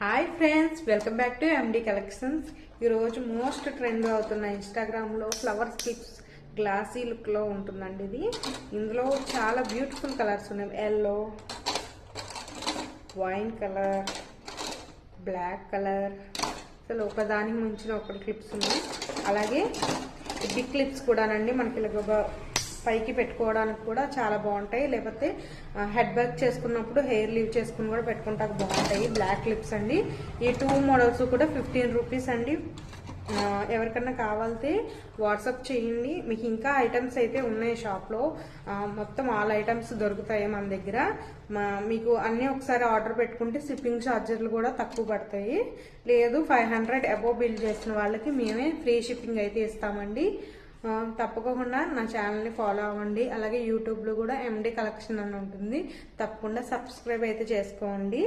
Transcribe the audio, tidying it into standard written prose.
Hi friends, welcome back to MD collections. ఈరోజు most trend అవుతున్న ఇన్స్టాగ్రామ్లో ఫ్లవర్ క్లిప్స్ గ్లాసీ లుక్లో ఉంటుందండి. ఇందులో చాలా బ్యూటిఫుల్ కలర్స్ ఉన్నాయి. Yellow, wine colour, black colour, అసలు ఒకదానికి మించిన ఒకటి క్లిప్స్ ఉన్నాయి. అలాగే బిగ్ క్లిప్స్ కూడానండి, మనకి ఇలాగ పైకి పెట్టుకోవడానికి కూడా చాలా బాగుంటాయి. లేకపోతే హెడ్ వర్క్ చేసుకున్నప్పుడు హెయిర్ లీవ్ చేసుకుని కూడా పెట్టుకుంటానికి బాగుంటాయి. బ్లాక్ క్లిప్స్ అండి. ఈ 2 మోడల్స్ కూడా 15 రూపీస్ అండి. ఎవరికన్నా కావాలితే వాట్సాప్ చేయండి. మీకు ఇంకా ఐటమ్స్ అయితే ఉన్నాయి షాప్లో. మొత్తం ఆల్ ఐటమ్స్ దొరుకుతాయి మన దగ్గర. మీకు అన్నీ ఒకసారి ఆర్డర్ పెట్టుకుంటే షిప్పింగ్ ఛార్జర్లు కూడా తక్కువ పడతాయి. లేదు 500 అబోవ్ బిల్ చేసిన వాళ్ళకి మేమే ఫ్రీ షిప్పింగ్ అయితే ఇస్తామండి. తప్పకుండా నా ఛానల్ని ఫాలో అవ్వండి. అలాగే యూట్యూబ్లో కూడా ఎండి కలెక్షన్ అని ఉంటుంది. తప్పకుండా సబ్స్క్రైబ్ అయితే చేసుకోండి.